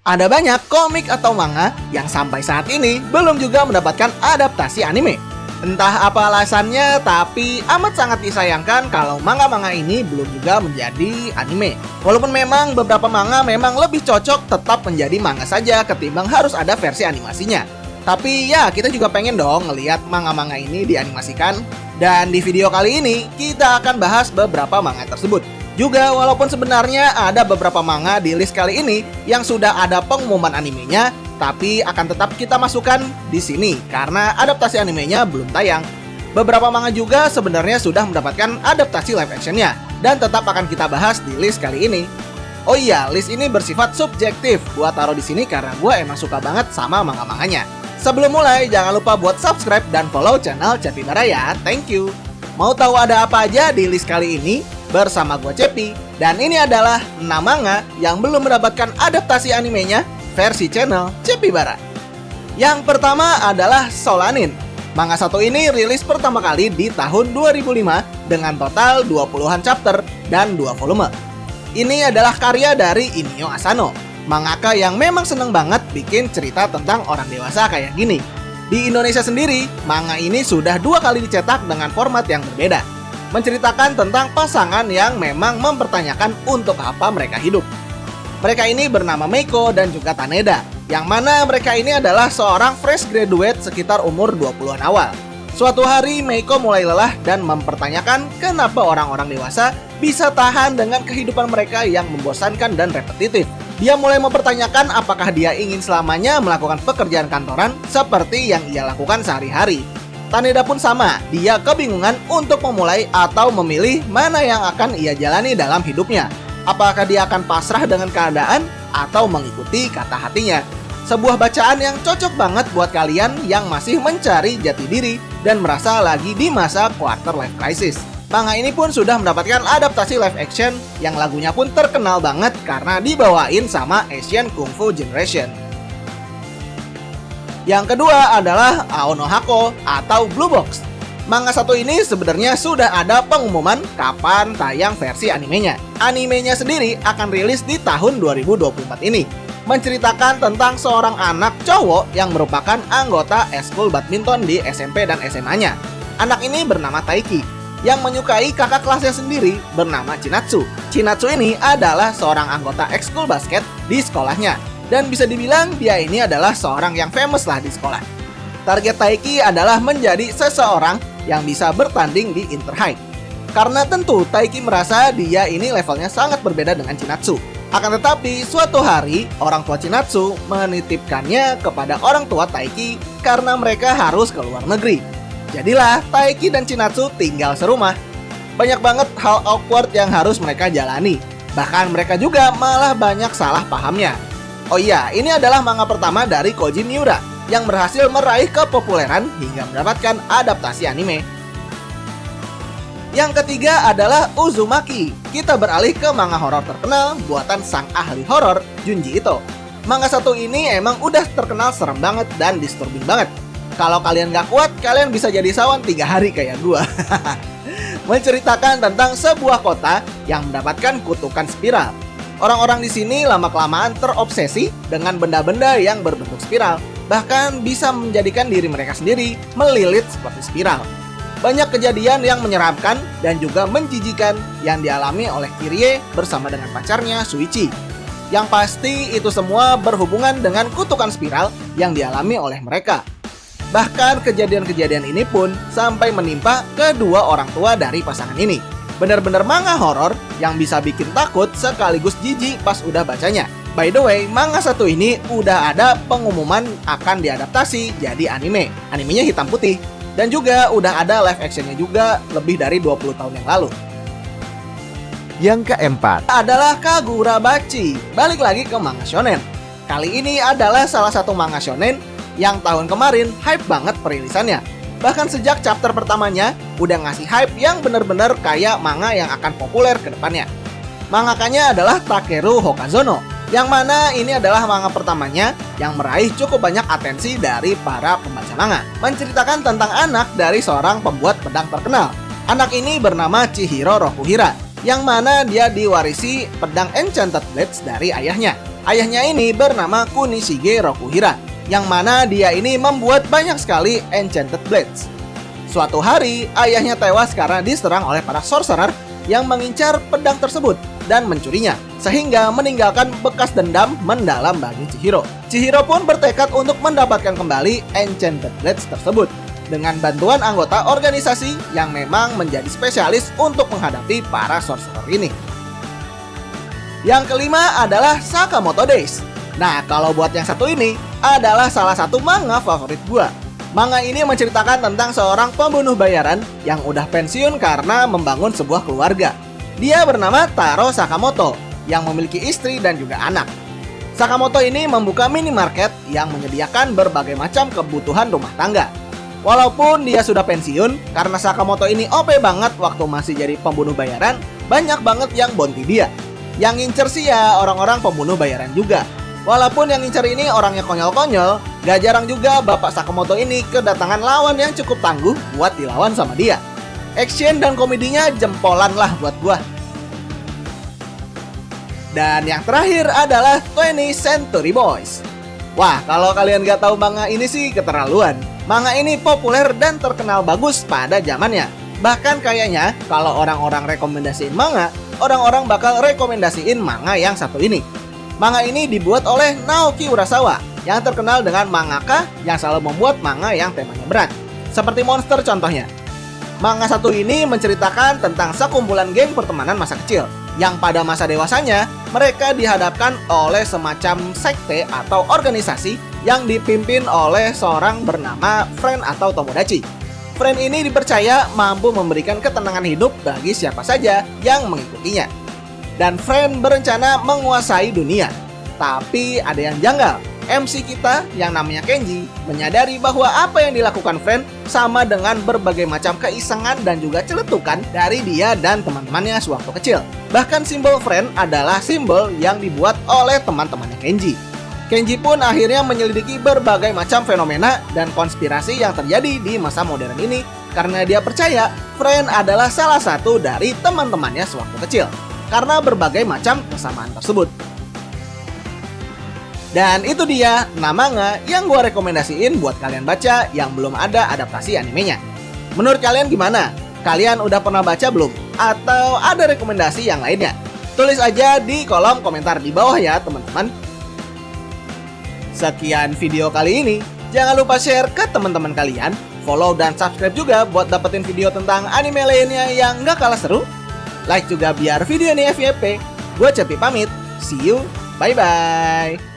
Ada banyak komik atau manga yang sampai saat ini belum juga mendapatkan adaptasi anime. Entah apa alasannya, tapi amat sangat disayangkan kalau manga-manga ini belum juga menjadi anime. Walaupun memang beberapa manga memang lebih cocok tetap menjadi manga saja ketimbang harus ada versi animasinya. Tapi ya, kita juga pengen dong ngelihat manga-manga ini dianimasikan. Dan di video kali ini, kita akan bahas beberapa manga tersebut. Juga walaupun sebenarnya ada beberapa manga di list kali ini yang sudah ada pengumuman animenya, tapi akan tetap kita masukkan di sini karena adaptasi animenya belum tayang. Beberapa manga juga sebenarnya sudah mendapatkan adaptasi live actionnya dan tetap akan kita bahas di list kali ini. Oh iya, list ini bersifat subjektif. Gua taruh di sini karena gua emang suka banget sama manga-manganya. Sebelum mulai, jangan lupa buat subscribe dan follow channel Capybara ya. Thank you. Mau tahu ada apa aja di list kali ini? Bersama gue Cepi. Dan ini adalah 6 manga yang belum mendapatkan adaptasi animenya versi channel Capybara. Yang pertama adalah Solanin. Manga satu ini rilis pertama kali di tahun 2005 dengan total 20-an chapter dan 2 volume. Ini adalah karya dari Inio Asano, mangaka yang memang seneng banget bikin cerita tentang orang dewasa kayak gini. Di Indonesia sendiri, manga ini sudah 2 kali dicetak dengan format yang berbeda, menceritakan tentang pasangan yang memang mempertanyakan untuk apa mereka hidup. Mereka ini bernama Meiko dan juga Taneda, yang mana mereka ini adalah seorang fresh graduate sekitar umur 20-an awal. Suatu hari Meiko mulai lelah dan mempertanyakan kenapa orang-orang dewasa bisa tahan dengan kehidupan mereka yang membosankan dan repetitif. Dia mulai mempertanyakan apakah dia ingin selamanya melakukan pekerjaan kantoran seperti yang ia lakukan sehari-hari. Taneda pun sama, dia kebingungan untuk memulai atau memilih mana yang akan ia jalani dalam hidupnya. Apakah dia akan pasrah dengan keadaan atau mengikuti kata hatinya? Sebuah bacaan yang cocok banget buat kalian yang masih mencari jati diri dan merasa lagi di masa quarter life crisis. Manga ini pun sudah mendapatkan adaptasi live action yang lagunya pun terkenal banget karena dibawain sama Asian Kung Fu Generation. Yang kedua adalah Ao no Hako atau Blue Box. Manga satu ini sebenarnya sudah ada pengumuman kapan tayang versi animenya. Animenya sendiri akan rilis di tahun 2024 ini. Menceritakan tentang seorang anak cowok yang merupakan anggota eskul badminton di SMP dan SMA-nya. Anak ini bernama Taiki, yang menyukai kakak kelasnya sendiri bernama Chinatsu. Chinatsu ini adalah seorang anggota ekskul basket di sekolahnya. Dan bisa dibilang dia ini adalah seorang yang famous lah di sekolah. Target Taiki adalah menjadi seseorang yang bisa bertanding di Inter High. Karena tentu Taiki merasa dia ini levelnya sangat berbeda dengan Chinatsu. Akan tetapi suatu hari orang tua Chinatsu menitipkannya kepada orang tua Taiki karena mereka harus ke luar negeri. Jadilah Taiki dan Chinatsu tinggal serumah. Banyak banget hal awkward yang harus mereka jalani. Bahkan mereka juga malah banyak salah pahamnya. Oh iya, ini adalah manga pertama dari Koji Miura yang berhasil meraih kepopuleran hingga mendapatkan adaptasi anime. Yang ketiga adalah Uzumaki. Kita beralih ke manga horor terkenal buatan sang ahli horor Junji Ito. Manga satu ini emang udah terkenal serem banget dan disturbing banget. Kalau kalian gak kuat, kalian bisa jadi sawan 3 hari kayak gua. Menceritakan tentang sebuah kota yang mendapatkan kutukan spiral. Orang-orang di sini lama-kelamaan terobsesi dengan benda-benda yang berbentuk spiral. Bahkan bisa menjadikan diri mereka sendiri melilit seperti spiral. Banyak kejadian yang menyeramkan dan juga menjijikan yang dialami oleh Kirie bersama dengan pacarnya Suichi. Yang pasti itu semua berhubungan dengan kutukan spiral yang dialami oleh mereka. Bahkan kejadian-kejadian ini pun sampai menimpa kedua orang tua dari pasangan ini. Bener-bener manga horor yang bisa bikin takut sekaligus jijik pas udah bacanya. By the way, manga satu ini udah ada pengumuman akan diadaptasi jadi anime. Animenya hitam putih. Dan juga udah ada live actionnya juga lebih dari 20 tahun yang lalu. Yang keempat Adalah Kagura Bachi. Balik lagi ke manga shonen. Kali ini adalah salah satu manga shonen yang tahun kemarin hype banget perilisannya. Bahkan sejak chapter pertamanya udah ngasih hype yang bener-bener kayak manga yang akan populer ke depannya. Mangakanya adalah Takeru Hokazono, yang mana ini adalah manga pertamanya yang meraih cukup banyak atensi dari para pembaca manga. Menceritakan tentang anak dari seorang pembuat pedang terkenal. Anak ini bernama Chihiro Rokuhira, yang mana dia diwarisi pedang Enchanted Blades dari ayahnya. Ayahnya ini bernama Kunishige Rokuhira, yang mana dia ini membuat banyak sekali Enchanted Blades. Suatu hari, ayahnya tewas karena diserang oleh para sorcerer yang mengincar pedang tersebut dan mencurinya, sehingga meninggalkan bekas dendam mendalam bagi Chihiro. Chihiro pun bertekad untuk mendapatkan kembali Enchanted Blades tersebut dengan bantuan anggota organisasi yang memang menjadi spesialis untuk menghadapi para sorcerer ini. Yang kelima adalah Sakamoto Days. Nah, kalau buat yang satu ini adalah salah satu manga favorit gua. Manga ini menceritakan tentang seorang pembunuh bayaran yang udah pensiun karena membangun sebuah keluarga. Dia bernama Taro Sakamoto yang memiliki istri dan juga anak. Sakamoto ini membuka minimarket yang menyediakan berbagai macam kebutuhan rumah tangga. Walaupun dia sudah pensiun, karena Sakamoto ini OP banget waktu masih jadi pembunuh bayaran, banyak banget yang bounty dia. Yang ngincer sih ya orang-orang pembunuh bayaran juga. Walaupun yang ngincer ini orangnya konyol-konyol, gak jarang juga Bapak Sakamoto ini kedatangan lawan yang cukup tangguh buat dilawan sama dia. Action dan komedinya jempolan lah buat gua. Dan yang terakhir adalah 20th Century Boys. Wah, kalau kalian gak tahu manga ini sih keterlaluan. Manga ini populer dan terkenal bagus pada zamannya. Bahkan kayaknya kalau orang-orang rekomendasiin manga, orang-orang bakal rekomendasiin manga yang satu ini. Manga ini dibuat oleh Naoki Urasawa, yang terkenal dengan mangaka yang selalu membuat manga yang temanya berat, seperti Monster contohnya. Manga satu ini menceritakan tentang sekumpulan geng pertemanan masa kecil, yang pada masa dewasanya mereka dihadapkan oleh semacam sekte atau organisasi yang dipimpin oleh seorang bernama Friend atau Tomodachi. Friend ini dipercaya mampu memberikan ketenangan hidup bagi siapa saja yang mengikutinya. Dan Friend berencana menguasai dunia. Tapi ada yang janggal. MC kita yang namanya Kenji menyadari bahwa apa yang dilakukan Friend sama dengan berbagai macam keisengan dan juga celetukan dari dia dan teman-temannya sewaktu kecil. Bahkan simbol Friend adalah simbol yang dibuat oleh teman-temannya Kenji. Kenji pun akhirnya menyelidiki berbagai macam fenomena dan konspirasi yang terjadi di masa modern ini karena dia percaya Friend adalah salah satu dari teman-temannya sewaktu kecil karena berbagai macam kesamaan tersebut. Dan itu dia 6 manga yang gue rekomendasiin buat kalian baca yang belum ada adaptasi animenya. Menurut kalian gimana? Kalian udah pernah baca belum? Atau ada rekomendasi yang lainnya? Tulis aja di kolom komentar di bawah ya teman-teman. Sekian video kali ini. Jangan lupa share ke teman-teman kalian. Follow dan subscribe juga buat dapetin video tentang anime lainnya yang gak kalah seru. Like juga biar video ini FYP. Gue Cepi pamit. See you. Bye-bye.